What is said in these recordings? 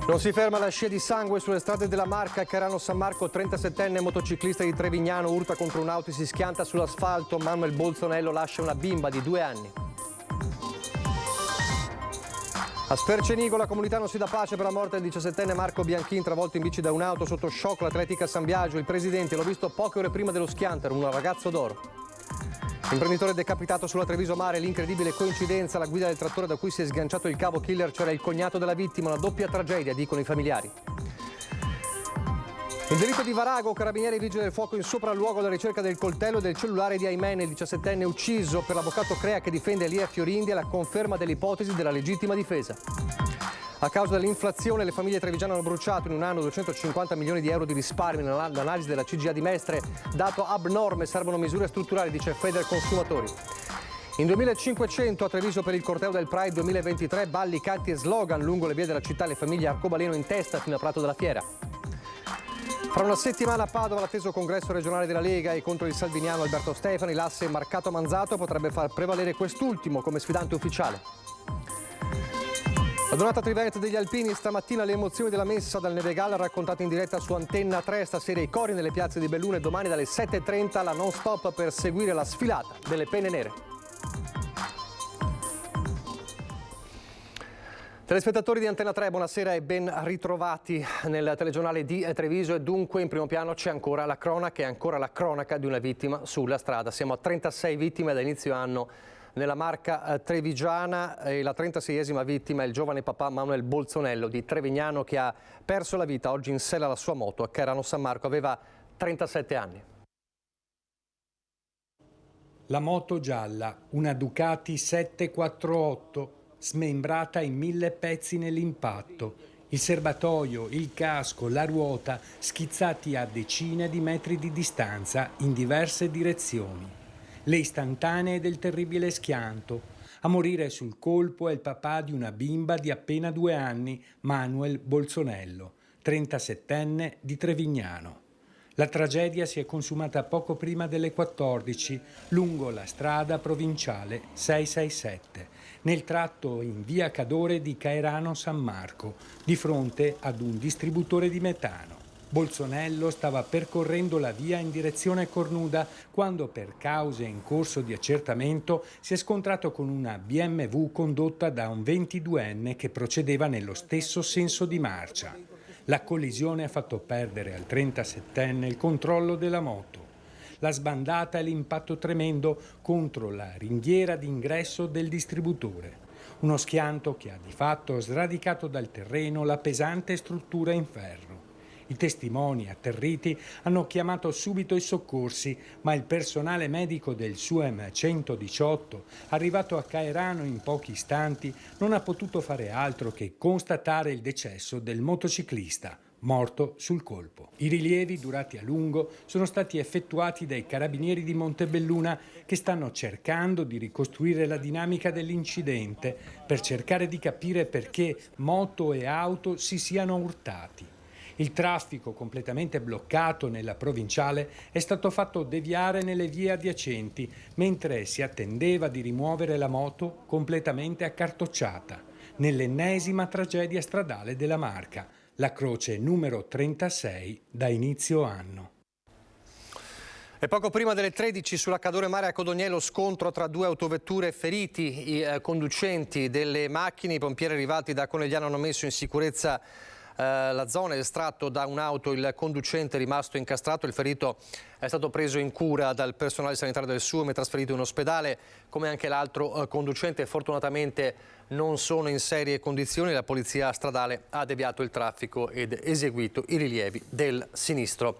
Non si ferma la scia di sangue sulle strade della Marca. Cairano San Marco, 37enne motociclista di Trevignano, urta contro un'auto e si schianta sull'asfalto. Manuel Bolsonello lascia una bimba di 2 anni. A Spercenigo la comunità non si dà pace per la morte del 17enne Marco Bianchin, travolto in bici da un'auto, sotto shock l'atletica San Biagio. Il presidente: l'ho visto poche ore prima dello schiantero, un ragazzo d'oro. Imprenditore decapitato sulla Treviso Mare, l'incredibile coincidenza, alla guida del trattore da cui si è sganciato il cavo killer c'era il cognato della vittima, una doppia tragedia, dicono i familiari. Il delitto di Varago, carabinieri e vigili del fuoco in sopralluogo alla ricerca del coltello e del cellulare di Aimene, il 17enne ucciso. Per l'avvocato Crea che difende Elia Fiorindi è la conferma dell'ipotesi della legittima difesa. A causa dell'inflazione le famiglie trevigiane hanno bruciato in un anno 250 milioni di euro di risparmi. Nell'analisi della CGIA di Mestre, dato abnorme, servono misure strutturali, dice Federconsumatori. In 2500 a Treviso per il corteo del Pride 2023, balli, canti e slogan lungo le vie della città, le famiglie arcobaleno in testa fino a Prato della Fiera. Fra una settimana a Padova l'atteso congresso regionale della Lega e contro il salviniano Alberto Stefani, l'asse Marcato Manzato potrebbe far prevalere quest'ultimo come sfidante ufficiale. La donata Trivent degli alpini, stamattina le emozioni della messa dal Nevegal raccontate in diretta su Antenna 3, stasera i cori nelle piazze di Belluno e domani dalle 7:30 la non stop per seguire la sfilata delle penne nere. Telespettatori di Antenna 3, buonasera e ben ritrovati nel telegiornale di Treviso e dunque in primo piano c'è ancora la cronaca e ancora la cronaca di una vittima sulla strada. Siamo a 36 vittime da inizio anno nella Marca trevigiana e la 36esima vittima è il giovane papà Manuel Bolsonello di Trevignano che ha perso la vita oggi in sella alla sua moto a Cairano San Marco, aveva 37 anni. La moto gialla, una Ducati 748, smembrata in 1000 pezzi nell'impatto. Il serbatoio, il casco, la ruota schizzati a decine di metri di distanza in diverse direzioni. Le istantanee del terribile schianto. A morire sul colpo è il papà di una bimba di appena 2 anni, Manuel Bolsonello, 37enne di Trevignano. La tragedia si è consumata poco prima delle 14 lungo la strada provinciale 667, nel tratto in via Cadore di Cairano San Marco, di fronte ad un distributore di metano. Bolsonello stava percorrendo la via in direzione Cornuda quando, per cause in corso di accertamento, si è scontrato con una BMW condotta da un 22enne che procedeva nello stesso senso di marcia. La collisione ha fatto perdere al 37enne il controllo della moto. La sbandata e l'impatto tremendo contro la ringhiera d'ingresso del distributore. Uno schianto che ha di fatto sradicato dal terreno la pesante struttura in ferro. I testimoni atterriti hanno chiamato subito i soccorsi, ma il personale medico del SUEM 118, arrivato a Cairano in pochi istanti, non ha potuto fare altro che constatare il decesso del motociclista, morto sul colpo. I rilievi, durati a lungo, sono stati effettuati dai carabinieri di Montebelluna che stanno cercando di ricostruire la dinamica dell'incidente per cercare di capire perché moto e auto si siano urtati. Il traffico, completamente bloccato nella provinciale, è stato fatto deviare nelle vie adiacenti, mentre si attendeva di rimuovere la moto completamente accartocciata, nell'ennesima tragedia stradale della Marca, la croce numero 36 da inizio anno. E poco prima delle 13 sulla Cadore Mare a Codogné lo scontro tra 2 autovetture, feriti i conducenti delle macchine. I pompieri arrivati da Conegliano hanno messo in sicurezza la zona, è estratto da un'auto il conducente, è rimasto incastrato, il ferito è stato preso in cura dal personale sanitario del SUEM e trasferito in ospedale, come anche l'altro conducente. Fortunatamente non sono in serie condizioni, la polizia stradale ha deviato il traffico ed eseguito i rilievi del sinistro.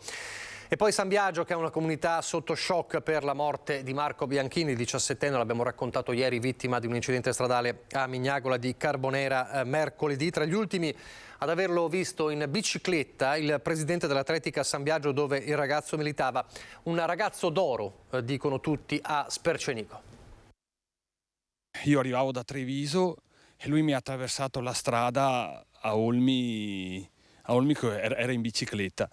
E poi San Biagio, che è una comunità sotto shock per la morte di Marco Bianchini, 17enne, l'abbiamo raccontato ieri, vittima di un incidente stradale a Mignagola di Carbonera mercoledì. Tra gli ultimi ad averlo visto in bicicletta il presidente dell'Atletica San Biagio, dove il ragazzo militava. Un ragazzo d'oro, dicono tutti, a Spercenico. Io arrivavo da Treviso e lui mi ha attraversato la strada a Olmi che era in bicicletta.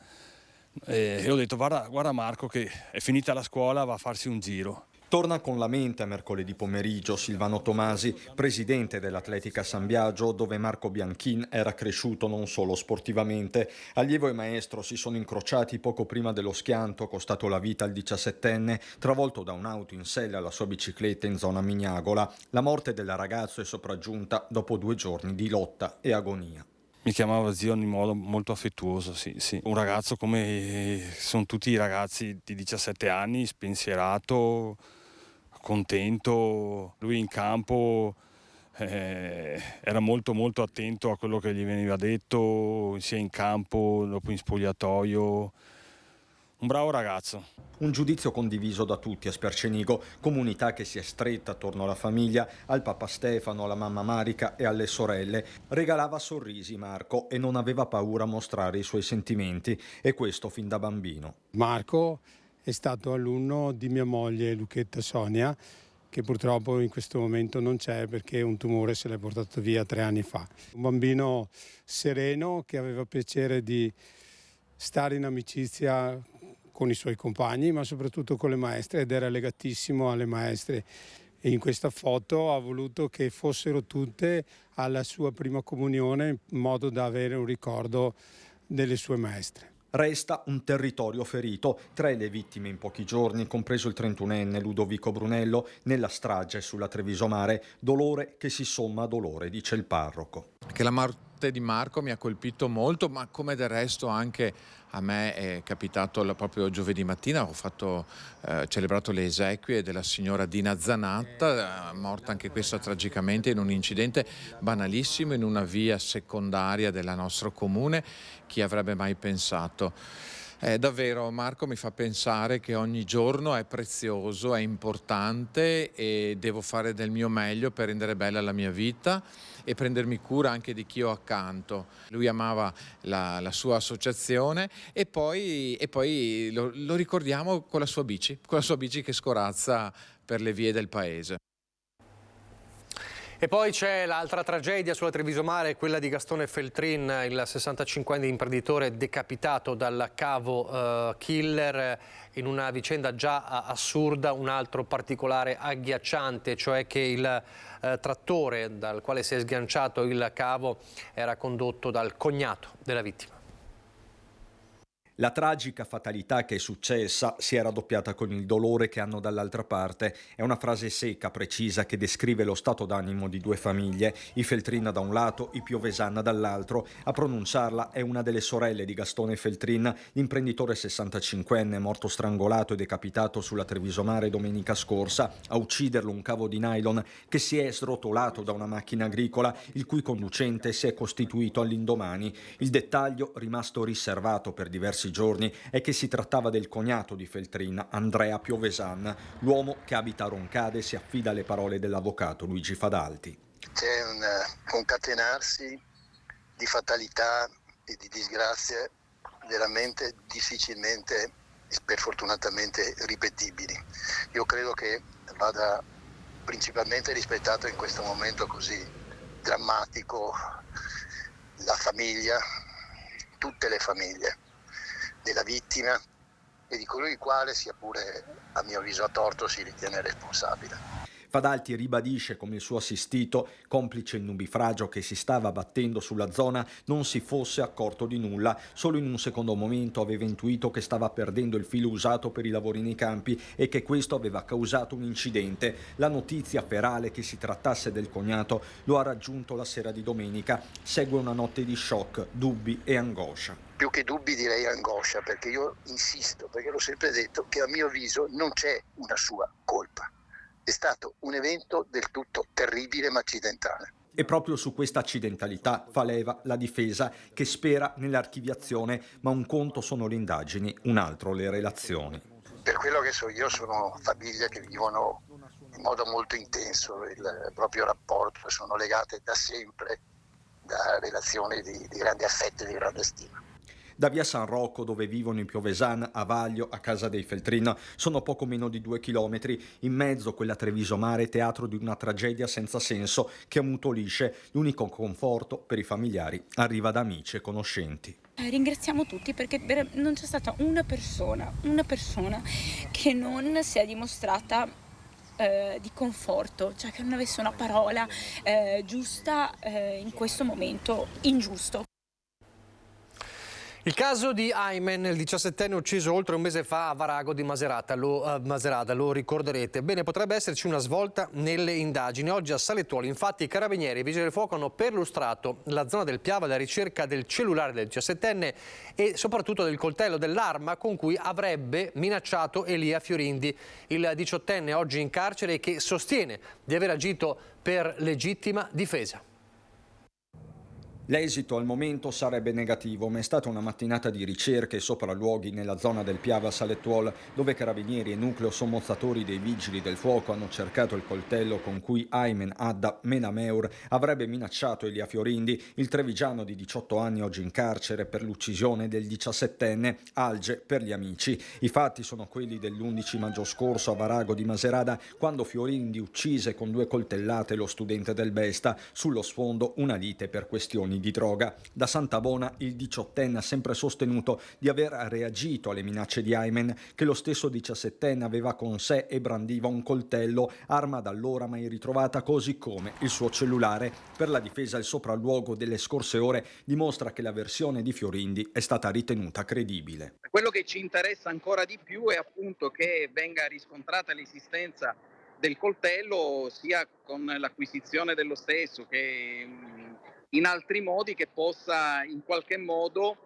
E ho detto guarda Marco che è finita la scuola, va a farsi un giro. Torna con la mente mercoledì pomeriggio Silvano Tomasi, presidente dell'Atletica San Biagio, dove Marco Bianchin era cresciuto non solo sportivamente. Allievo e maestro si sono incrociati poco prima dello schianto costato la vita al 17enne, travolto da un'auto in sella alla sua bicicletta in zona Mignagola. La morte del ragazzo è sopraggiunta dopo 2 giorni di lotta e agonia. Mi chiamava zio in modo molto affettuoso, sì. Un ragazzo come sono tutti i ragazzi di 17 anni, spensierato, contento. Lui in campo era molto molto attento a quello che gli veniva detto, sia in campo, dopo in spogliatoio. Un bravo ragazzo. Un giudizio condiviso da tutti a Spercenigo, comunità che si è stretta attorno alla famiglia, al papà Stefano, alla mamma Marica e alle sorelle. Regalava sorrisi Marco e non aveva paura a mostrare i suoi sentimenti, e questo fin da bambino. Marco è stato alunno di mia moglie Luchetta Sonia, che purtroppo in questo momento non c'è perché un tumore se l'è portato via 3 anni fa. Un bambino sereno che aveva piacere di stare in amicizia con i suoi compagni, ma soprattutto con le maestre, ed era legatissimo alle maestre. E in questa foto ha voluto che fossero tutte alla sua prima comunione, in modo da avere un ricordo delle sue maestre. Resta un territorio ferito, 3 le vittime in pochi giorni, compreso il 31enne Ludovico Brunello, nella strage sulla Treviso Mare. Dolore che si somma a dolore, dice il parroco. Che la morte di Marco mi ha colpito molto, ma come del resto anche a me è capitato proprio giovedì mattina. Ho celebrato le esequie della signora Dina Zanatta, morta anche questa tragicamente in un incidente banalissimo in una via secondaria del nostro comune. Chi avrebbe mai pensato? Davvero Marco mi fa pensare che ogni giorno è prezioso, è importante e devo fare del mio meglio per rendere bella la mia vita e prendermi cura anche di chi ho accanto. Lui amava la sua associazione e poi lo ricordiamo con la sua bici che scorazza per le vie del paese. E poi c'è l'altra tragedia sulla Treviso Mare, quella di Gastone Feltrin, il 65enne imprenditore decapitato dal cavo killer, in una vicenda già assurda. Un altro particolare agghiacciante, cioè che il trattore dal quale si è sganciato il cavo era condotto dal cognato della vittima. La tragica fatalità che è successa si è raddoppiata con il dolore che hanno dall'altra parte. È una frase secca, precisa, che descrive lo stato d'animo di 2 famiglie, i Feltrin da un lato, i Piovesan dall'altro. A pronunciarla è una delle sorelle di Gastone Feltrin, l'imprenditore 65enne morto strangolato e decapitato sulla Treviso Mare domenica scorsa. A ucciderlo un cavo di nylon che si è srotolato da una macchina agricola, il cui conducente si è costituito all'indomani. Il dettaglio, rimasto riservato per diversi giorni, è che si trattava del cognato di Feltrin, Andrea Piovesan. L'uomo che abita a Roncade si affida alle parole dell'avvocato Luigi Fadalti. C'è un concatenarsi di fatalità e di disgrazie veramente difficilmente e sfortunatamente ripetibili. Io credo che vada principalmente rispettato in questo momento così drammatico la famiglia, tutte le famiglie della vittima e di colui il quale, sia pure a mio avviso a torto, si ritiene responsabile. Fadalti ribadisce come il suo assistito, complice il nubifragio che si stava abbattendo sulla zona, non si fosse accorto di nulla. Solo in un secondo momento aveva intuito che stava perdendo il filo usato per i lavori nei campi e che questo aveva causato un incidente. La notizia ferale che si trattasse del cognato lo ha raggiunto la sera di domenica. Segue una notte di shock, dubbi e angoscia. Più che dubbi direi angoscia, perché io insisto, perché l'ho sempre detto, che a mio avviso non c'è una sua colpa. È stato un evento del tutto terribile ma accidentale. E proprio su questa accidentalità fa leva la difesa, che spera nell'archiviazione, ma un conto sono le indagini, un altro le relazioni. Per quello che so io, sono famiglie che vivono in modo molto intenso il proprio rapporto, sono legate da sempre da relazioni di grande affetto e di grande stima. Da via San Rocco, dove vivono i Piovesan, a Vaglio, a casa dei Feltrin, sono poco meno di 2 chilometri. In mezzo quella Treviso Mare, teatro di una tragedia senza senso che ammutolisce. L'unico conforto per i familiari arriva da amici e conoscenti. Ringraziamo tutti, perché non c'è stata una persona che non si è dimostrata di conforto, cioè che non avesse una parola giusta in questo momento ingiusto. Il caso di Aymen, il 17enne ucciso oltre un mese fa a Varago di Macerata, lo ricorderete. Bene, potrebbe esserci una svolta nelle indagini. Oggi a Salettuolo, infatti, i carabinieri e i vigili del fuoco hanno perlustrato la zona del Piave alla ricerca del cellulare del 17enne e soprattutto del coltello, dell'arma con cui avrebbe minacciato Elia Fiorindi, il 18enne oggi in carcere e che sostiene di aver agito per legittima difesa. L'esito al momento sarebbe negativo, ma è stata una mattinata di ricerche e sopralluoghi nella zona del Piave a Salettuolo, dove carabinieri e nucleo sommozzatori dei vigili del fuoco hanno cercato il coltello con cui Aymen Adda Menameur avrebbe minacciato Elia Fiorindi, il trevigiano di 18 anni oggi in carcere per l'uccisione del 17enne Alge per gli amici. I fatti sono quelli dell'11 maggio scorso a Varago di Macerata, quando Fiorindi uccise con 2 coltellate lo studente del Besta, sullo sfondo una lite per questioni di droga. Da Santabona il 18enne ha sempre sostenuto di aver reagito alle minacce di Aymen, che lo stesso 17enne aveva con sé e brandiva un coltello, arma da allora mai ritrovata, così come il suo cellulare. Per la difesa il sopralluogo delle scorse ore dimostra che la versione di Fiorindi è stata ritenuta credibile. Quello che ci interessa ancora di più è appunto che venga riscontrata l'esistenza del coltello, sia con l'acquisizione dello stesso che in altri modi, che possa in qualche modo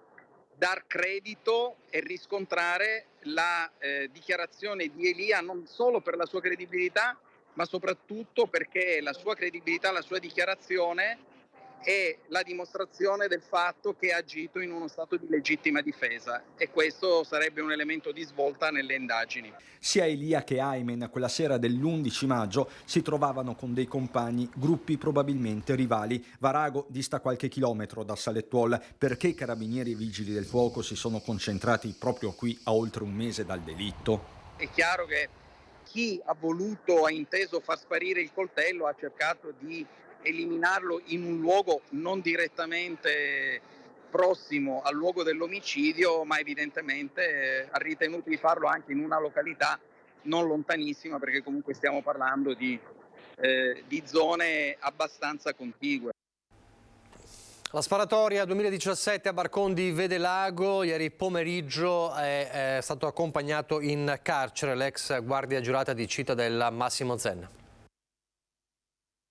dar credito e riscontrare la dichiarazione di Elia, non solo per la sua credibilità, ma soprattutto perché la sua credibilità, la sua dichiarazione è la dimostrazione del fatto che ha agito in uno stato di legittima difesa, e questo sarebbe un elemento di svolta nelle indagini. Sia Elia che Aymen quella sera dell'11 maggio si trovavano con dei compagni, gruppi probabilmente rivali. Varago dista qualche chilometro da Salettuolo. Perché carabinieri e vigili del fuoco si sono concentrati proprio qui a oltre un mese dal delitto? È chiaro che chi ha inteso far sparire il coltello ha cercato di eliminarlo in un luogo non direttamente prossimo al luogo dell'omicidio, ma evidentemente ha ritenuto di farlo anche in una località non lontanissima, perché comunque stiamo parlando di zone abbastanza contigue. La sparatoria 2017 a Barcon di Vedelago, ieri pomeriggio è stato accompagnato in carcere l'ex guardia giurata di Cittadella Massimo Zen.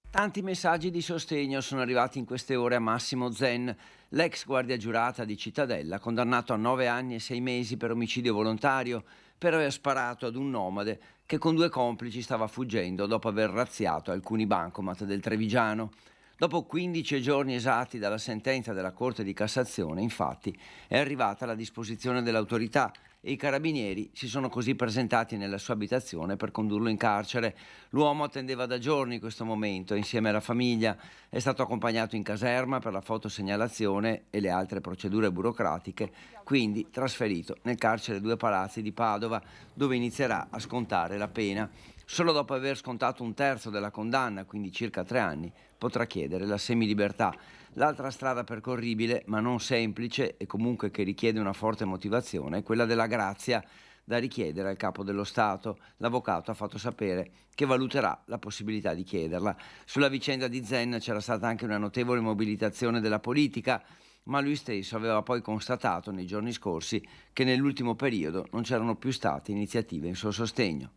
Tanti messaggi di sostegno sono arrivati in queste ore a Massimo Zen, l'ex guardia giurata di Cittadella, condannato a 9 anni e 6 mesi per omicidio volontario per aver sparato ad un nomade che con 2 complici stava fuggendo dopo aver razziato alcuni bancomat del Trevigiano. Dopo 15 giorni esatti dalla sentenza della Corte di Cassazione, infatti, è arrivata la disposizione dell'autorità e i carabinieri si sono così presentati nella sua abitazione per condurlo in carcere. L'uomo attendeva da giorni questo momento insieme alla famiglia, è stato accompagnato in caserma per la fotosegnalazione e le altre procedure burocratiche, quindi trasferito nel carcere 2 Palazzi di Padova, dove inizierà a scontare la pena. Solo dopo aver scontato un terzo della condanna, quindi circa 3 anni, potrà chiedere la semilibertà. L'altra strada percorribile, ma non semplice e comunque che richiede una forte motivazione, è quella della grazia da richiedere al capo dello Stato. L'avvocato ha fatto sapere che valuterà la possibilità di chiederla. Sulla vicenda di Zen c'era stata anche una notevole mobilitazione della politica, ma lui stesso aveva poi constatato nei giorni scorsi che nell'ultimo periodo non c'erano più state iniziative in suo sostegno.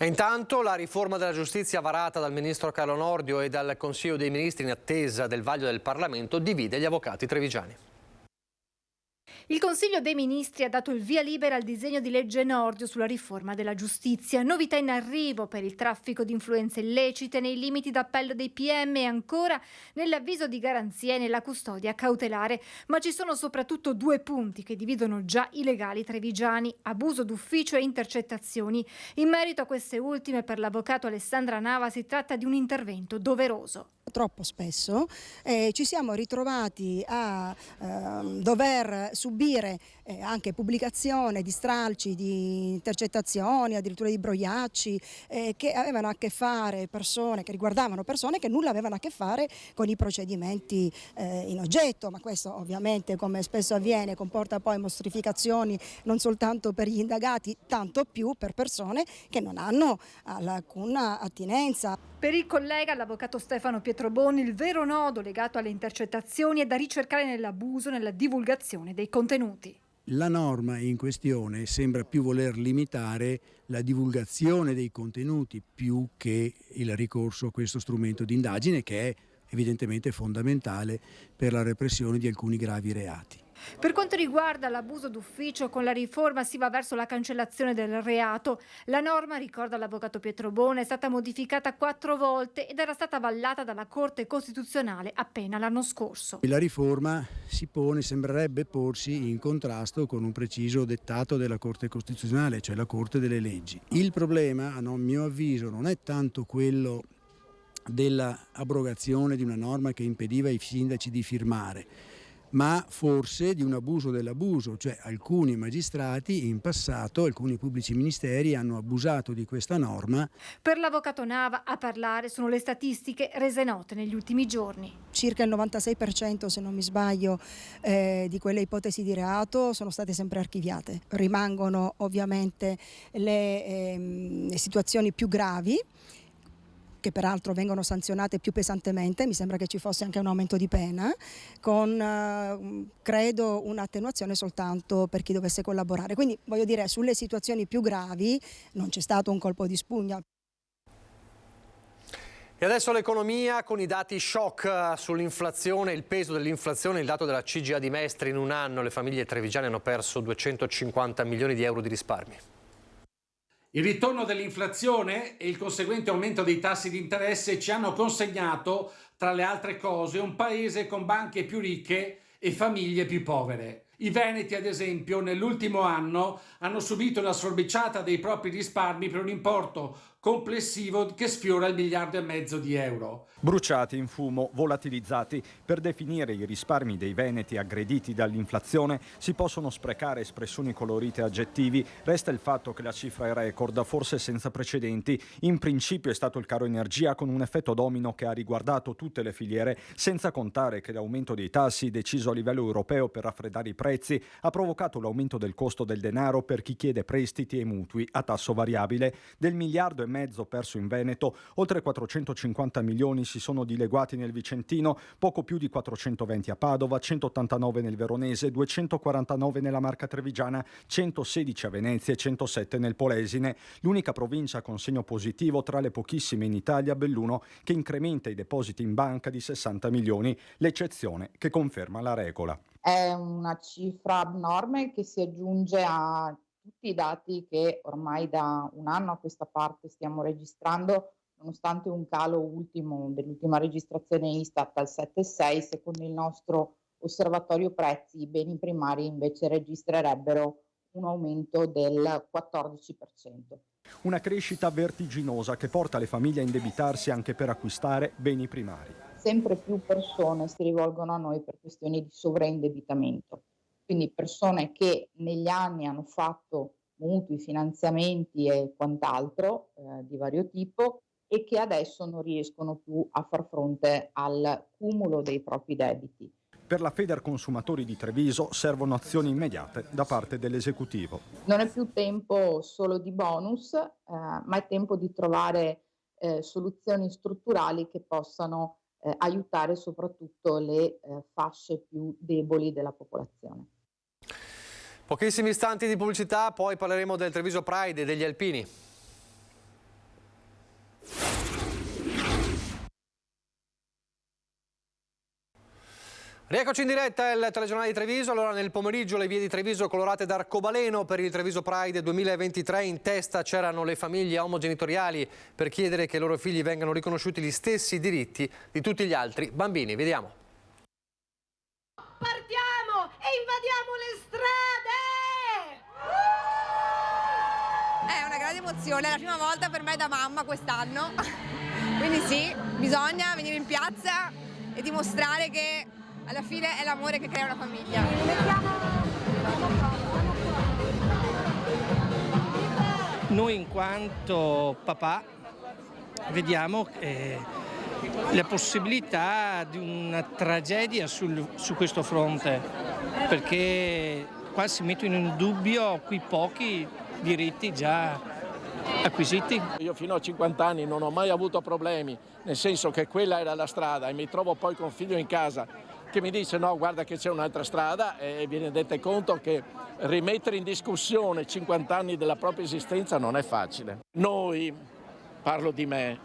E intanto la riforma della giustizia varata dal ministro Carlo Nordio e dal Consiglio dei Ministri in attesa del vaglio del Parlamento divide gli avvocati trevigiani. Il Consiglio dei Ministri ha dato il via libera al disegno di legge Nordio sulla riforma della giustizia. Novità in arrivo per il traffico di influenze illecite nei limiti d'appello dei PM e ancora nell'avviso di garanzia e nella custodia cautelare. Ma ci sono soprattutto 2 punti che dividono già i legali trevigiani: abuso d'ufficio e intercettazioni. In merito a queste ultime, per l'avvocato Alessandra Nava si tratta di un intervento doveroso. Troppo spesso ci siamo ritrovati a dover subire anche pubblicazione di stralci, di intercettazioni, addirittura di brogliacci che avevano a che fare che riguardavano persone che nulla avevano a che fare con i procedimenti in oggetto, ma questo ovviamente, come spesso avviene, comporta poi mostrificazioni non soltanto per gli indagati, tanto più per persone che non hanno alcuna attinenza. Per il collega, l'avvocato Stefano Pietroboni, il vero nodo legato alle intercettazioni è da ricercare nell'abuso, nella divulgazione dei contenuti. La norma in questione sembra più voler limitare la divulgazione dei contenuti più che il ricorso a questo strumento di indagine, che è evidentemente fondamentale per la repressione di alcuni gravi reati. Per quanto riguarda l'abuso d'ufficio, con la riforma si va verso la cancellazione del reato. La norma, ricorda l'avvocato Pietroboni, è stata modificata 4 volte ed era stata avallata dalla Corte Costituzionale appena l'anno scorso. La riforma sembrerebbe porsi in contrasto con un preciso dettato della Corte Costituzionale, cioè la Corte delle leggi. Il problema, a mio avviso, non è tanto quello dell'abrogazione di una norma che impediva ai sindaci di firmare, ma forse di un abuso dell'abuso, cioè alcuni magistrati in passato, alcuni pubblici ministeri hanno abusato di questa norma. Per l'avvocato Nava a parlare sono le statistiche rese note negli ultimi giorni. Circa il 96%, se non mi sbaglio, di quelle ipotesi di reato sono state sempre archiviate. Rimangono ovviamente le situazioni più gravi, che peraltro vengono sanzionate più pesantemente. Mi sembra che ci fosse anche un aumento di pena, con credo un'attenuazione soltanto per chi dovesse collaborare. Quindi voglio dire, sulle situazioni più gravi non c'è stato un colpo di spugna. E adesso l'economia con i dati shock sull'inflazione, il peso dell'inflazione, il dato della CGIA di Mestre: in un anno le famiglie trevigiane hanno perso 250 milioni di euro di risparmi. Il ritorno dell'inflazione e il conseguente aumento dei tassi di interesse ci hanno consegnato, tra le altre cose, un paese con banche più ricche e famiglie più povere. I veneti, ad esempio, nell'ultimo anno hanno subito una sforbiciata dei propri risparmi per un importo complessivo che sfiora il 1,5 miliardi di euro. Bruciati in fumo, volatilizzati. Per definire i risparmi dei veneti aggrediti dall'inflazione si possono sprecare espressioni colorite e aggettivi. Resta il fatto che la cifra è record, forse senza precedenti. In principio è stato il caro energia, con un effetto domino che ha riguardato tutte le filiere, senza contare che l'aumento dei tassi deciso a livello europeo per raffreddare i prezzi ha provocato l'aumento del costo del denaro per chi chiede prestiti e mutui a tasso variabile. Del 1,5 miliardi perso in Veneto, oltre 450 milioni si sono dileguati nel Vicentino, poco più di 420 a Padova, 189 nel Veronese, 249 nella Marca Trevigiana, 116 a Venezia e 107 nel Polesine. L'unica provincia con segno positivo tra le pochissime in Italia, Belluno, che incrementa i depositi in banca di 60 milioni, l'eccezione che conferma la regola. È una cifra abnorme che si aggiunge a tutti i dati che ormai da un anno a questa parte stiamo registrando, nonostante un calo dell'ultima registrazione Istat al 7,6, secondo il nostro osservatorio prezzi, i beni primari invece registrerebbero un aumento del 14%. Una crescita vertiginosa che porta le famiglie a indebitarsi anche per acquistare beni primari. Sempre più persone si rivolgono a noi per questioni di sovraindebitamento. Quindi persone che negli anni hanno fatto mutui, finanziamenti e quant'altro di vario tipo e che adesso non riescono più a far fronte al cumulo dei propri debiti. Per la Federconsumatori di Treviso servono azioni immediate da parte dell'esecutivo. Non è più tempo solo di bonus, ma è tempo di trovare soluzioni strutturali che possano aiutare soprattutto le fasce più deboli della popolazione. Pochissimi istanti di pubblicità, poi parleremo del Treviso Pride e degli alpini. Rieccoci in diretta, il telegiornale di Treviso. Allora, nel pomeriggio le vie di Treviso colorate d'arcobaleno per il Treviso Pride 2023. In testa c'erano le famiglie omogenitoriali per chiedere che i loro figli vengano riconosciuti gli stessi diritti di tutti gli altri bambini. Vediamo. Partiamo e invadiamo le strade! È una grande emozione, è la prima volta per me da mamma quest'anno. Quindi sì, bisogna venire in piazza e dimostrare che alla fine è l'amore che crea una famiglia. Noi in quanto papà vediamo la possibilità di una tragedia su questo fronte, perché qua si mettono in dubbio quei pochi diritti già acquisiti. Io fino a 50 anni non ho mai avuto problemi, nel senso che quella era la strada, e mi trovo poi con figlio in casa che mi dice no, guarda che c'è un'altra strada, e vi rendete conto che rimettere in discussione 50 anni della propria esistenza non è facile. Noi, parlo di me,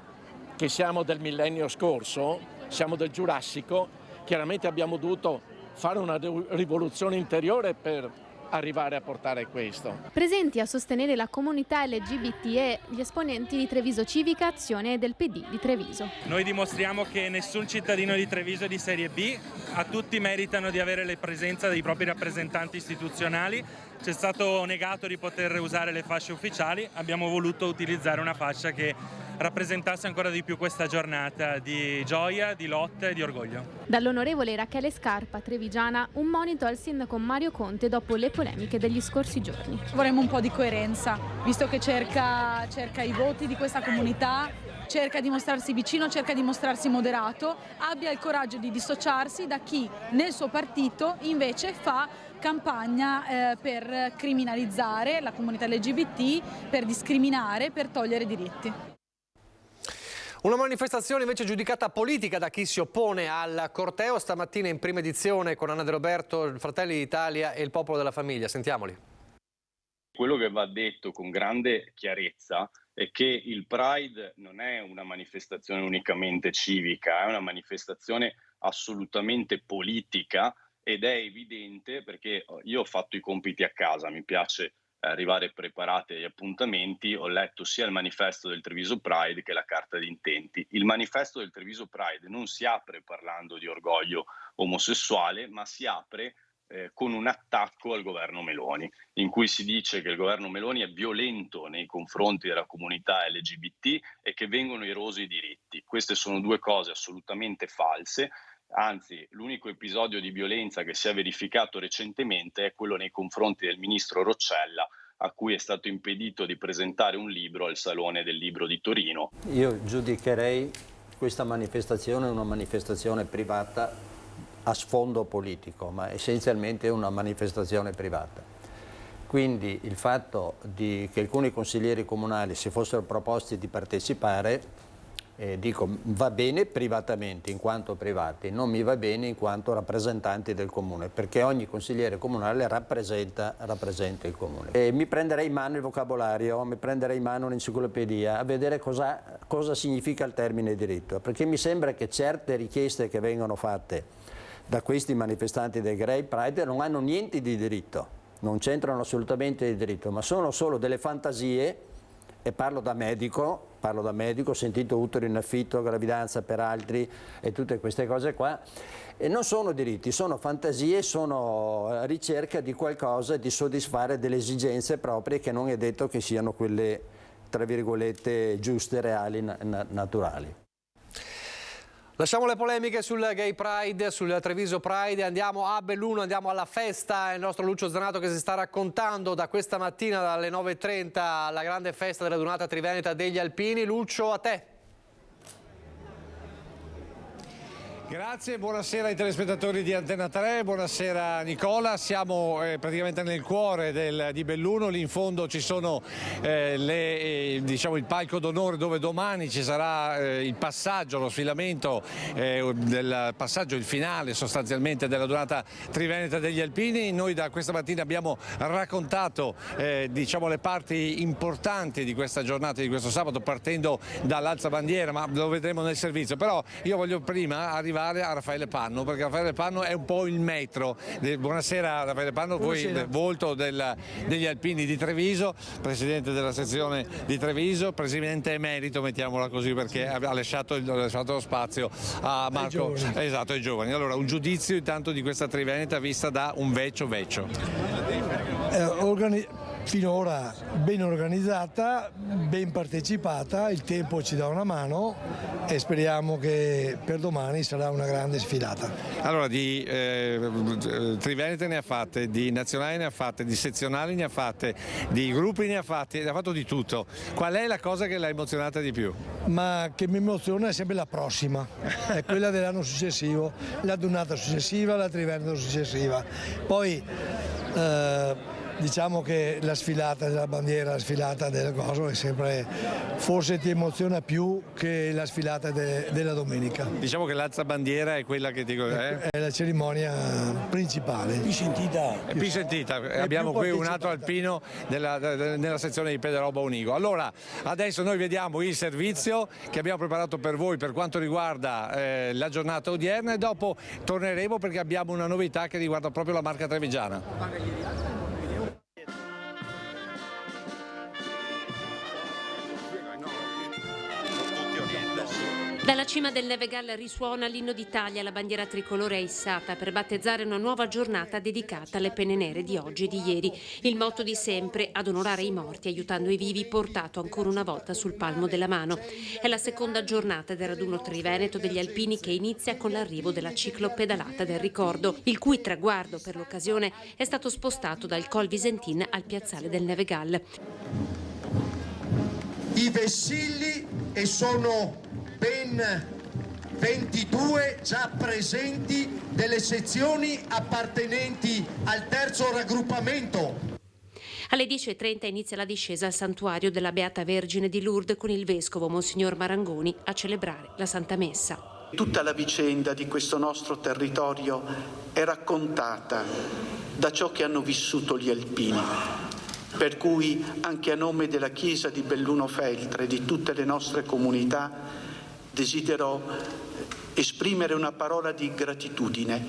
che siamo del millennio scorso, siamo del Giurassico, chiaramente abbiamo dovuto fare una rivoluzione interiore per arrivare a portare questo. Presenti a sostenere la comunità LGBT e gli esponenti di Treviso Civica Azione e del PD di Treviso. Noi dimostriamo che nessun cittadino di Treviso è di serie B, a tutti meritano di avere la presenza dei propri rappresentanti istituzionali. Ci è stato negato di poter usare le fasce ufficiali, abbiamo voluto utilizzare una fascia che rappresentasse ancora di più questa giornata di gioia, di lotta e di orgoglio. Dall'onorevole Rachele Scarpa, trevigiana, un monito al sindaco Mario Conte dopo le polemiche degli scorsi giorni. Vorremmo un po' di coerenza, visto che cerca i voti di questa comunità, cerca di mostrarsi vicino, cerca di mostrarsi moderato, abbia il coraggio di dissociarsi da chi nel suo partito invece fa campagna per criminalizzare la comunità LGBT, per discriminare, per togliere diritti. Una manifestazione invece giudicata politica da chi si oppone al corteo, stamattina in prima edizione con Anna De Roberto, Fratelli d'Italia e il Popolo della Famiglia. Sentiamoli. Quello che va detto con grande chiarezza è che il Pride non è una manifestazione unicamente civica, è una manifestazione assolutamente politica, ed è evidente perché io ho fatto i compiti a casa, mi piace arrivare preparati agli appuntamenti, ho letto sia il manifesto del Treviso Pride che la carta di intenti. Il manifesto del Treviso Pride non si apre parlando di orgoglio omosessuale, ma si apre con un attacco al governo Meloni, in cui si dice che il governo Meloni è violento nei confronti della comunità LGBT e che vengono erosi i diritti. Queste sono due cose assolutamente false. Anzi, l'unico episodio di violenza che si è verificato recentemente è quello nei confronti del ministro Roccella, a cui è stato impedito di presentare un libro al Salone del Libro di Torino. Io giudicherei questa manifestazione una manifestazione privata a sfondo politico, ma essenzialmente una manifestazione privata. Quindi il fatto che alcuni consiglieri comunali si fossero proposti di partecipare, dico, va bene privatamente in quanto privati, non mi va bene in quanto rappresentanti del comune, perché ogni consigliere comunale rappresenta il comune. E mi prenderei in mano il vocabolario, mi prenderei in mano un'enciclopedia a vedere cosa significa il termine diritto, perché mi sembra che certe richieste che vengono fatte da questi manifestanti del Gay Pride non hanno niente di diritto, non c'entrano assolutamente di diritto, ma sono solo delle fantasie. E parlo da medico, ho sentito utero in affitto, gravidanza per altri e tutte queste cose qua. E non sono diritti, sono fantasie, sono ricerca di qualcosa, di soddisfare delle esigenze proprie che non è detto che siano quelle, tra virgolette, giuste, reali, naturali. Lasciamo le polemiche sul Gay Pride, sul Treviso Pride, andiamo a Belluno, andiamo alla festa. Il nostro Lucio Zanato che si sta raccontando da questa mattina dalle 9:30 la grande festa della Donata Triveneta degli Alpini. Lucio, a te. Grazie, buonasera ai telespettatori di Antena 3, buonasera Nicola, siamo praticamente nel cuore di Belluno, lì in fondo ci sono diciamo il palco d'onore dove domani ci sarà il passaggio, lo sfilamento del passaggio, il finale sostanzialmente della Donata Triveneta degli Alpini. Noi da questa mattina abbiamo raccontato diciamo le parti importanti di questa giornata, di questo sabato, partendo dall'alza bandiera, ma lo vedremo nel servizio. Però io voglio prima arrivare a Raffaele Panno, perché Raffaele Panno è un po' il metro. Buonasera Raffaele Panno, voi il volto degli Alpini di Treviso, presidente della sezione di Treviso, presidente emerito, mettiamola così, perché ha lasciato lo spazio a Marco, esatto, ai giovani. Allora, un giudizio intanto di questa Triveneta vista da un vecchio. finora ben organizzata, ben partecipata, il tempo ci dà una mano e speriamo che per domani sarà una grande sfilata. Allora, di Trivenete ne ha fatte, di nazionali ne ha fatte, di sezionali ne ha fatte, di gruppi ne ha fatto di tutto. Qual è la cosa che l'ha emozionata di più? Ma che mi emoziona è sempre la prossima, è quella dell'anno successivo, la donata successiva, la Triveneto successiva. Poi diciamo che la sfilata della bandiera, la sfilata del coso è sempre, forse ti emoziona più che la sfilata della domenica. Diciamo che l'alzabandiera è quella che è la cerimonia principale. Più sentita. È più sentita. Abbiamo qui un altro alpino nella sezione di Pederoba Unigo. Allora, adesso noi vediamo il servizio che abbiamo preparato per voi per quanto riguarda la giornata odierna e dopo torneremo perché abbiamo una novità che riguarda proprio la Marca Trevigiana. Dalla cima del Nevegal risuona l'inno d'Italia, la bandiera tricolore è issata per battezzare una nuova giornata dedicata alle penne nere di oggi e di ieri. Il motto di sempre, ad onorare i morti, aiutando i vivi, portato ancora una volta sul palmo della mano. È la seconda giornata del raduno triveneto degli alpini che inizia con l'arrivo della ciclopedalata del ricordo, il cui traguardo per l'occasione è stato spostato dal Col Visentin al piazzale del Nevegal. I vessilli e sono ben 22 già presenti delle sezioni appartenenti al terzo raggruppamento. Alle 10:30 inizia la discesa al santuario della Beata Vergine di Lourdes con il vescovo Monsignor Marangoni a celebrare la Santa Messa. Tutta la vicenda di questo nostro territorio è raccontata da ciò che hanno vissuto gli alpini. Per cui anche a nome della Chiesa di Belluno Feltre e di tutte le nostre comunità desidero esprimere una parola di gratitudine.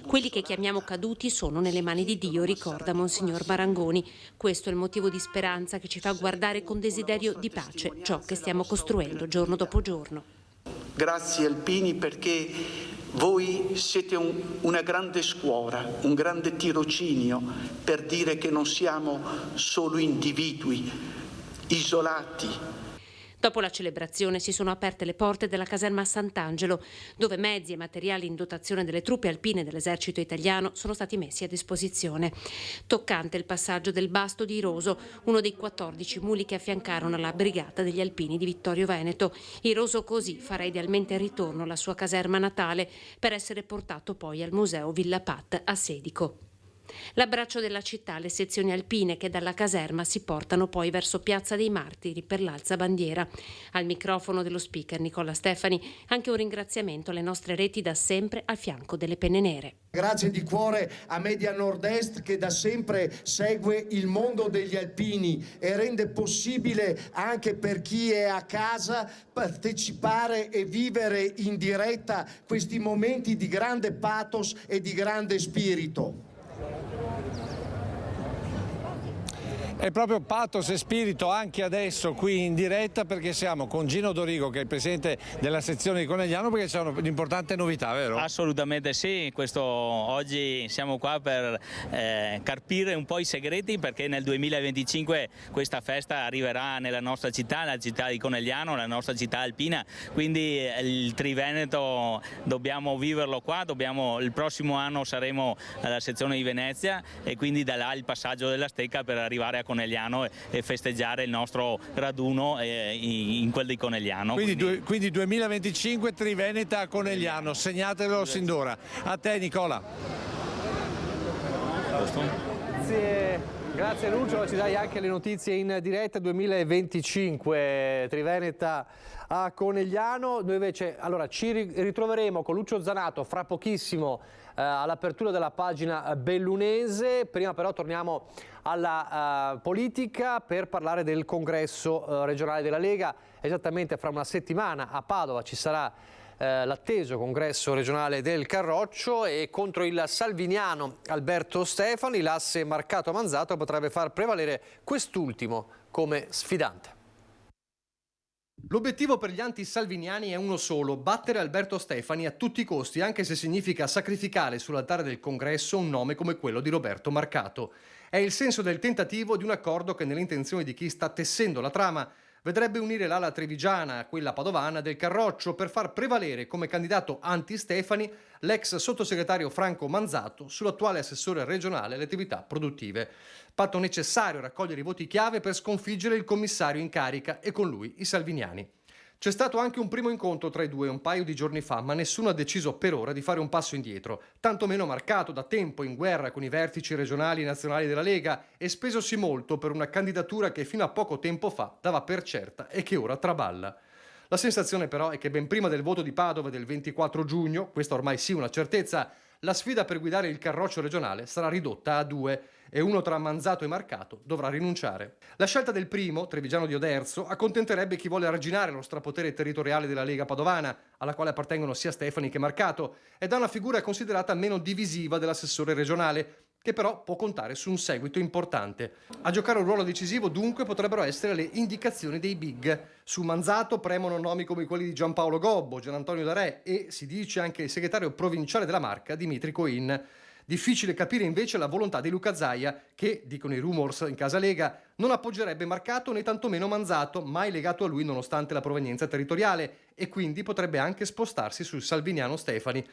Quelli che chiamiamo caduti sono nelle mani di Dio, ricorda Monsignor Marangoni. Questo è il motivo di speranza che ci fa guardare con desiderio di pace ciò che stiamo costruendo giorno dopo giorno. Grazie alpini perché voi siete una grande scuola, un grande tirocinio per dire che non siamo solo individui isolati. Dopo la celebrazione si sono aperte le porte della caserma Sant'Angelo, dove mezzi e materiali in dotazione delle truppe alpine dell'esercito italiano sono stati messi a disposizione. Toccante il passaggio del Basto di Iroso, uno dei 14 muli che affiancarono la brigata degli alpini di Vittorio Veneto. Iroso così farà idealmente ritorno alla sua caserma natale per essere portato poi al museo Villa Pat a Sedico. L'abbraccio della città, le sezioni alpine che dalla caserma si portano poi verso Piazza dei Martiri per l'alzabandiera. Al microfono dello speaker Nicola Stefani anche un ringraziamento alle nostre reti da sempre al fianco delle penne nere. Grazie di cuore a Media Nord-Est che da sempre segue il mondo degli alpini e rende possibile anche per chi è a casa partecipare e vivere in diretta questi momenti di grande pathos e di grande spirito. È proprio pathos e spirito anche adesso qui in diretta perché siamo con Gino Dorigo che è il presidente della sezione di Conegliano perché c'è un'importante novità, vero? Assolutamente sì, oggi siamo qua per carpire un po' i segreti perché nel 2025 questa festa arriverà nella nostra città, la città di Conegliano, la nostra città alpina, quindi il Triveneto dobbiamo viverlo qua, il prossimo anno saremo alla sezione di Venezia e quindi da là il passaggio della stecca per arrivare a Conegliano e festeggiare il nostro raduno in quel di Conegliano. Quindi 2025 Triveneta a Conegliano, segnatelo sin d'ora. A te Nicola. Grazie Lucio, ci dai anche le notizie in diretta 2025 Triveneta a Conegliano. Noi invece ci ritroveremo con Lucio Zanato fra pochissimo all'apertura della pagina bellunese. Prima però torniamo alla politica per parlare del congresso regionale della Lega. Esattamente fra una settimana a Padova ci sarà l'atteso congresso regionale del Carroccio e contro il salviniano Alberto Stefani l'asse Marcato-Manzato potrebbe far prevalere quest'ultimo come sfidante. L'obiettivo per gli anti-salviniani è uno solo: battere Alberto Stefani a tutti i costi, anche se significa sacrificare sull'altare del congresso un nome come quello di Roberto Marcato. È il senso del tentativo di un accordo che, nelle intenzioni di chi sta tessendo la trama, vedrebbe unire l'ala trevigiana a quella padovana del Carroccio per far prevalere come candidato anti-Stefani l'ex sottosegretario Franco Manzato sull'attuale assessore regionale alle attività produttive. Patto necessario a raccogliere i voti chiave per sconfiggere il commissario in carica e con lui i salviniani. C'è stato anche un primo incontro tra i due un paio di giorni fa, ma nessuno ha deciso per ora di fare un passo indietro, tantomeno marcato da tempo in guerra con i vertici regionali e nazionali della Lega e spesosi molto per una candidatura che fino a poco tempo fa dava per certa e che ora traballa. La sensazione però è che ben prima del voto di Padova del 24 giugno, questa ormai sì una certezza, la sfida per guidare il Carroccio regionale sarà ridotta a 2 e uno tra Manzato e Marcato dovrà rinunciare. La scelta del primo, trevigiano di Oderzo, accontenterebbe chi vuole arginare lo strapotere territoriale della Lega Padovana, alla quale appartengono sia Stefani che Marcato, ed è una figura considerata meno divisiva dell'assessore regionale, che però può contare su un seguito importante. A giocare un ruolo decisivo dunque potrebbero essere le indicazioni dei big. Su Manzato premono nomi come quelli di Giampaolo Gobbo, Gian Antonio Darè e, si dice, anche il segretario provinciale della Marca, Dimitri Coin. Difficile capire invece la volontà di Luca Zaia che, dicono i rumors in casa Lega, non appoggerebbe Marcato né tantomeno Manzato, mai legato a lui nonostante la provenienza territoriale, e quindi potrebbe anche spostarsi sul salviniano Stefani.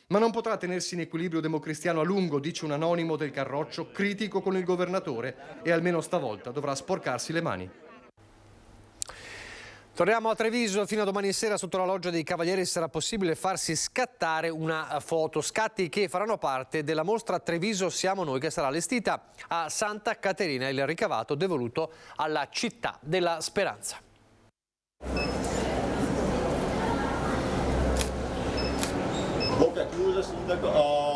Ma non potrà tenersi in equilibrio democristiano a lungo, dice un anonimo del Carroccio critico con il governatore, e almeno stavolta dovrà sporcarsi le mani. Torniamo a Treviso. Fino a domani sera sotto la loggia dei Cavalieri sarà possibile farsi scattare una foto, scatti che faranno parte della mostra Treviso Siamo Noi, che sarà allestita a Santa Caterina, il ricavato devoluto alla città della speranza. Bocca chiusa, sindaco.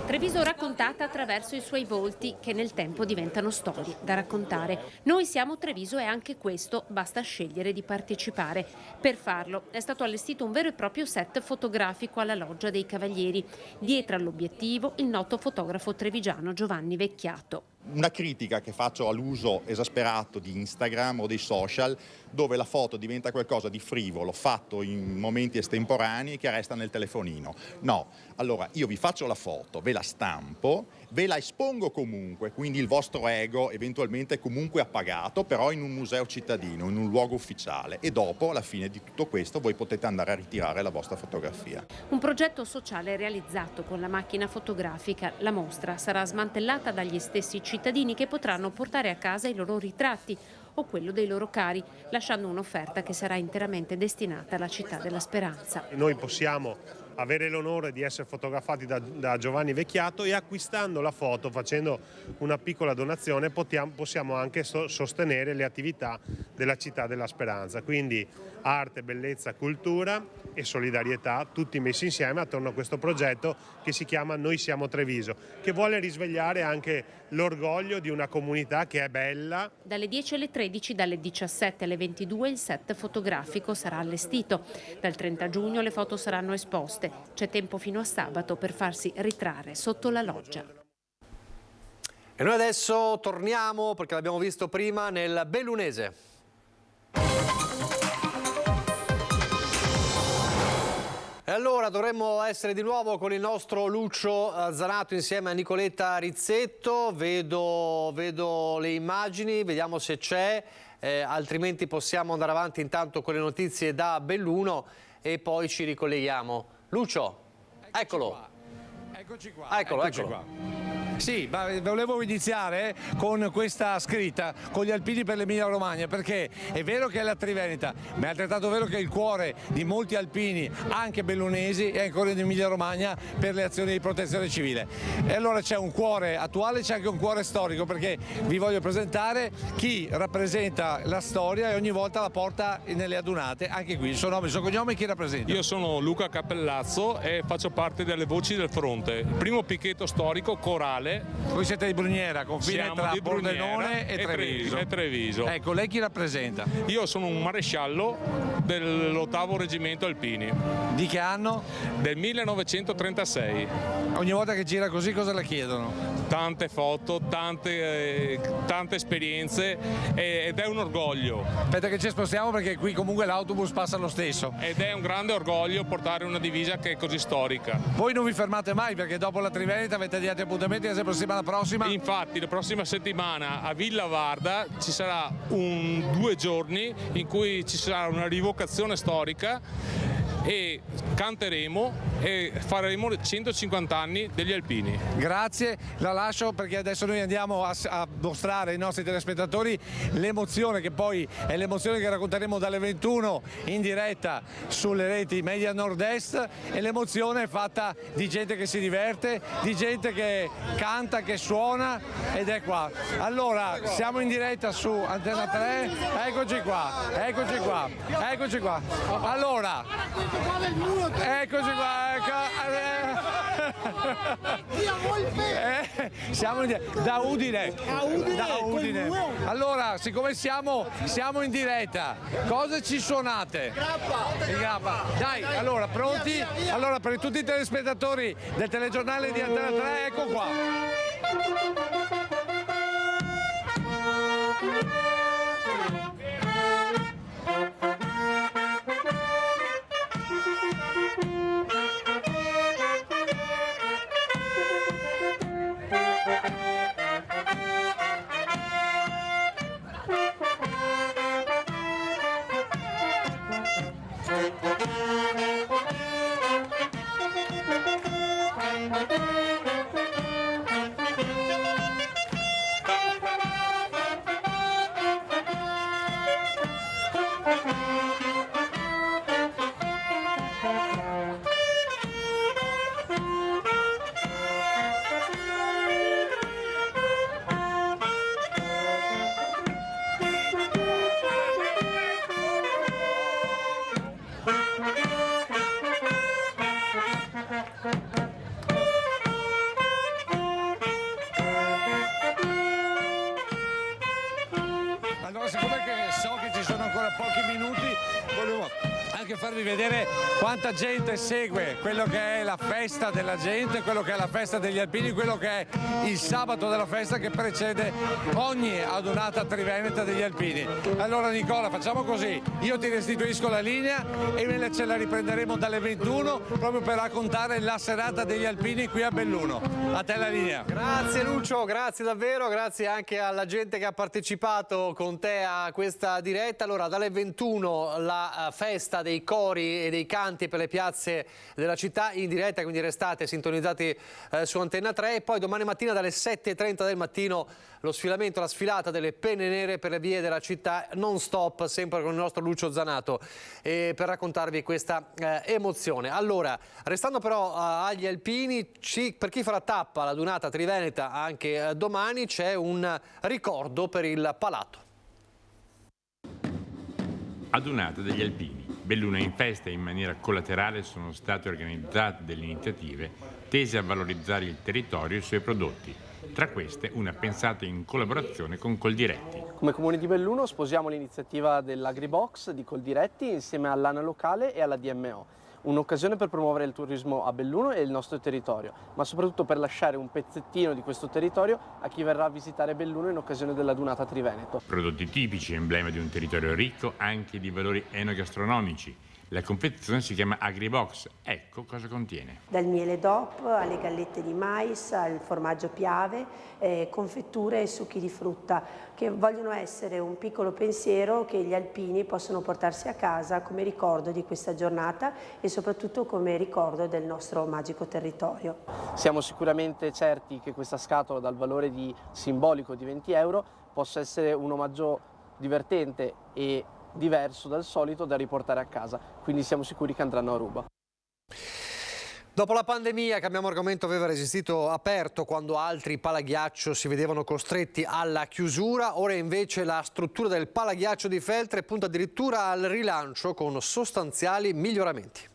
Treviso raccontata attraverso i suoi volti, che nel tempo diventano storie da raccontare. Noi siamo Treviso e anche questo basta scegliere di partecipare. Per farlo è stato allestito un vero e proprio set fotografico alla loggia dei Cavalieri. Dietro all'obiettivo il noto fotografo trevigiano Giovanni Vecchiato. Una critica che faccio all'uso esasperato di Instagram o dei social, dove la foto diventa qualcosa di frivolo, fatto in momenti estemporanei che resta nel telefonino. No, allora io vi faccio la foto, ve la stampo, ve la espongo comunque, quindi il vostro ego eventualmente comunque appagato, però in un museo cittadino, in un luogo ufficiale, e dopo, alla fine di tutto questo, voi potete andare a ritirare la vostra fotografia. Un progetto sociale realizzato con la macchina fotografica. La mostra sarà smantellata dagli stessi cittadini che potranno portare a casa i loro ritratti o quello dei loro cari, lasciando un'offerta che sarà interamente destinata alla città della speranza. Noi possiamo avere l'onore di essere fotografati da Giovanni Vecchiato e acquistando la foto, facendo una piccola donazione, possiamo anche sostenere le attività della città della speranza. Quindi arte, bellezza, cultura e solidarietà, tutti messi insieme attorno a questo progetto che si chiama Noi Siamo Treviso, che vuole risvegliare anche l'orgoglio di una comunità che è bella. Dalle 10 alle 13, dalle 17 alle 22 il set fotografico sarà allestito. Dal 30 giugno le foto saranno esposte. C'è tempo fino a sabato per farsi ritrarre sotto la loggia. E noi adesso torniamo, perché l'abbiamo visto prima, nel Bellunese. E allora dovremmo essere di nuovo con il nostro Lucio Zanato insieme a Nicoletta Rizzetto. Vedo le immagini, vediamo se c'è, altrimenti possiamo andare avanti intanto con le notizie da Belluno e poi ci ricolleghiamo. Lucio, eccolo. Eccoci qua. Eccolo. Sì, ma volevo iniziare con questa scritta con gli alpini per l'Emilia Romagna, perché è vero che è la Triveneta, ma è altrettanto vero che il cuore di molti alpini, anche bellunesi, è ancora in Emilia Romagna per le azioni di protezione civile. E allora c'è un cuore attuale, c'è anche un cuore storico, perché vi voglio presentare chi rappresenta la storia e ogni volta la porta nelle adunate, anche qui il suo nome, il suo cognome e chi rappresenta. Io sono Luca Cappellazzo e faccio parte delle Voci del Fronte, il primo picchetto storico corale. Voi siete di Bruniera, confine tra Pordenone e Treviso. Ecco, lei chi rappresenta? Io sono un maresciallo dell'8° Reggimento Alpini. Di che anno? Del 1936. Ogni volta che gira così cosa le chiedono? Tante foto, tante esperienze ed è un orgoglio. Aspetta che ci spostiamo perché qui comunque l'autobus passa lo stesso. Ed è un grande orgoglio portare una divisa che è così storica. Voi non vi fermate mai perché dopo la Triveneta avete degli altri appuntamenti settimana prossima? Infatti la prossima settimana a Villa Varda ci sarà 2 giorni in cui ci sarà una rivocazione storica e canteremo e faremo 150 anni degli alpini. Grazie, la lascio perché adesso noi andiamo a mostrare ai nostri telespettatori l'emozione, che poi è l'emozione che racconteremo dalle 21 in diretta sulle reti Media Nord-Est, e l'emozione è fatta di gente che si diverte, di gente che canta, che suona, ed è qua. Allora, siamo in diretta su Antena 3, eccoci qua. Allora, eccoci qua, siamo da Udine. Allora, siccome siamo in diretta, cosa ci suonate? Il Grappa. Dai, allora, pronti? Allora, per tutti i telespettatori del telegiornale di Antena 3, ecco qua. Allora, siccome so che ci sono ancora pochi minuti, volevo anche farvi vedere quanta gente segue quello che è la festa della gente, quello che è la festa degli alpini, quello che è il sabato della festa che precede ogni adunata triveneta degli alpini. Allora Nicola, facciamo così, io ti restituisco la linea e ce la riprenderemo dalle 21 proprio per raccontare la serata degli alpini qui a Belluno. A te la linea. Grazie Lucio, grazie davvero, grazie anche alla gente che ha partecipato con te a questa diretta. Allora, dalle 21 la festa dei cori e dei canti per le piazze della città in diretta, quindi restate sintonizzati su Antena 3, e poi domani mattina dalle 7:30 del mattino lo sfilamento, la sfilata delle penne nere per le vie della città non stop, sempre con il nostro Lucio Zanato, per raccontarvi questa emozione. Allora, restando però agli alpini, per chi farà tappa alla Dunata Triveneta anche domani, c'è un ricordo per il Palato. Adunata degli alpini. Belluno in festa e in maniera collaterale sono state organizzate delle iniziative tese a valorizzare il territorio e i suoi prodotti. Tra queste una pensata in collaborazione con Coldiretti. Come Comune di Belluno sposiamo l'iniziativa dell'Agribox di Coldiretti insieme all'ANA locale e alla DMO. Un'occasione per promuovere il turismo a Belluno e il nostro territorio, ma soprattutto per lasciare un pezzettino di questo territorio a chi verrà a visitare Belluno in occasione della Dunata Triveneto. Prodotti tipici, emblema di un territorio ricco anche di valori enogastronomici. La confezione si chiama Agribox. Ecco cosa contiene. Dal miele DOP alle gallette di mais, al formaggio Piave, confetture e succhi di frutta che vogliono essere un piccolo pensiero che gli alpini possono portarsi a casa come ricordo di questa giornata e soprattutto come ricordo del nostro magico territorio. Siamo sicuramente certi che questa scatola dal valore simbolico di 20 euro possa essere un omaggio divertente e diverso dal solito da riportare a casa, quindi siamo sicuri che andranno a ruba. Dopo la pandemia, cambiamo argomento, aveva resistito aperto quando altri palaghiaccio si vedevano costretti alla chiusura, ora invece la struttura del palaghiaccio di Feltre punta addirittura al rilancio con sostanziali miglioramenti.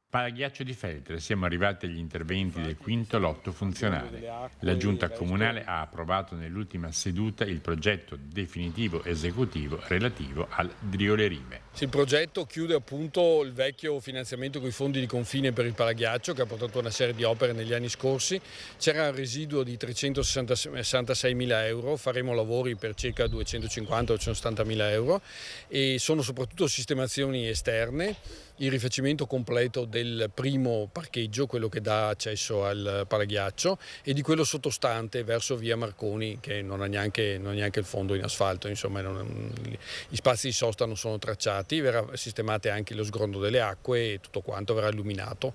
Palaghiaccio di Feltre, siamo arrivati agli interventi del quinto lotto funzionale. La Giunta Comunale ha approvato nell'ultima seduta il progetto definitivo esecutivo relativo al Driolerime. Sì, il progetto chiude appunto il vecchio finanziamento con i fondi di confine per il Palaghiaccio, che ha portato a una serie di opere negli anni scorsi. C'era un residuo di 366.000 euro, faremo lavori per circa 250-270.000 euro e sono soprattutto sistemazioni esterne, il rifacimento completo del primo parcheggio, quello che dà accesso al Palaghiaccio, e di quello sottostante verso via Marconi, che non ha neanche il fondo in asfalto, insomma gli spazi di sosta non sono tracciati, verrà sistemate anche lo sgrondo delle acque e tutto quanto verrà illuminato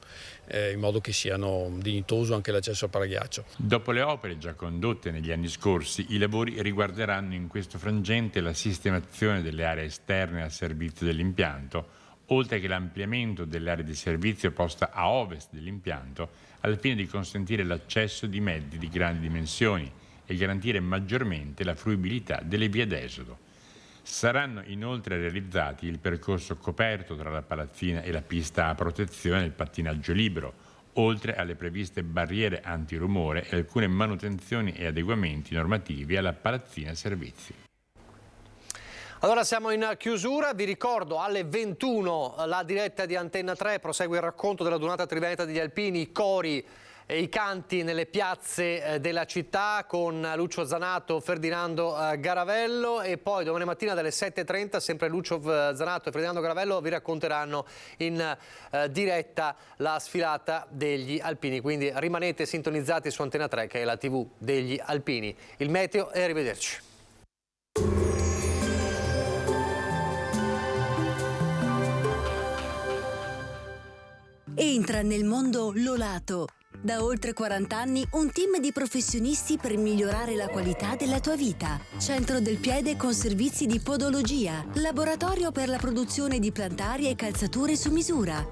in modo che siano dignitoso anche l'accesso al Palaghiaccio. Dopo le opere già condotte negli anni scorsi, i lavori riguarderanno in questo frangente la sistemazione delle aree esterne al servizio dell'impianto, oltre che l'ampliamento delle aree di servizio posta a ovest dell'impianto, al fine di consentire l'accesso di mezzi di grandi dimensioni e garantire maggiormente la fruibilità delle vie d'esodo. Saranno inoltre realizzati il percorso coperto tra la palazzina e la pista a protezione del pattinaggio libero, oltre alle previste barriere antirumore e alcune manutenzioni e adeguamenti normativi alla palazzina servizi. Allora siamo in chiusura, vi ricordo alle 21 la diretta di Antenna 3, prosegue il racconto della Donata Triveneta degli Alpini, i cori e i canti nelle piazze della città con Lucio Zanato, Ferdinando Garavello, e poi domani mattina dalle 7:30 sempre Lucio Zanato e Ferdinando Garavello vi racconteranno in diretta la sfilata degli Alpini, quindi rimanete sintonizzati su Antenna 3 che è la TV degli Alpini. Il meteo e arrivederci. Entra nel mondo Lolato. Da oltre 40 anni un team di professionisti per migliorare la qualità della tua vita. Centro del piede con servizi di podologia, laboratorio per la produzione di plantari e calzature su misura.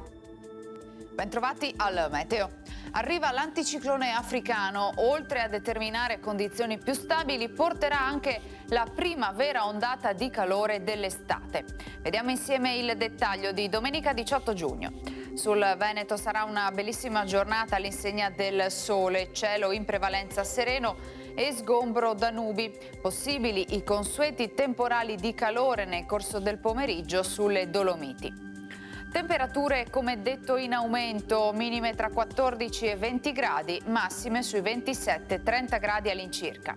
Bentrovati al meteo. Arriva l'anticiclone africano, oltre a determinare condizioni più stabili, porterà anche la prima vera ondata di calore dell'estate. Vediamo insieme il dettaglio di domenica 18 giugno. Sul Veneto sarà una bellissima giornata all'insegna del sole, cielo in prevalenza sereno e sgombro da nubi. Possibili i consueti temporali di calore nel corso del pomeriggio sulle Dolomiti. Temperature, come detto, in aumento, minime tra 14 e 20 gradi, massime sui 27-30 gradi all'incirca.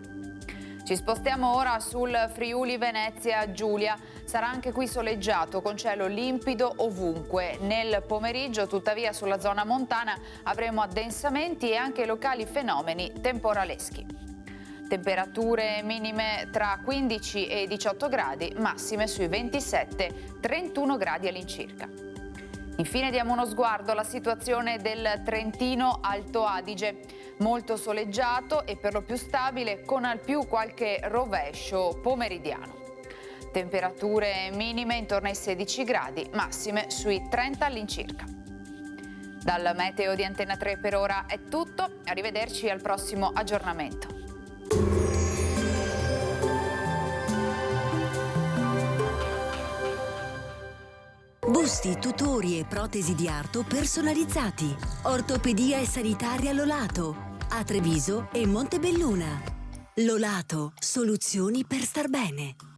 Ci spostiamo ora sul Friuli Venezia Giulia. Sarà anche qui soleggiato con cielo limpido ovunque. Nel pomeriggio, tuttavia, sulla zona montana avremo addensamenti e anche locali fenomeni temporaleschi. Temperature minime tra 15 e 18 gradi, massime sui 27-31 gradi all'incirca. Infine diamo uno sguardo alla situazione del Trentino Alto Adige, molto soleggiato e per lo più stabile con al più qualche rovescio pomeridiano. Temperature minime intorno ai 16 gradi, massime sui 30 all'incirca. Dal meteo di Antenna 3 per ora è tutto, arrivederci al prossimo aggiornamento. Busti, tutori e protesi di arto personalizzati. Ortopedia e sanitaria Lolato. A Treviso e Montebelluna. Lolato, soluzioni per star bene.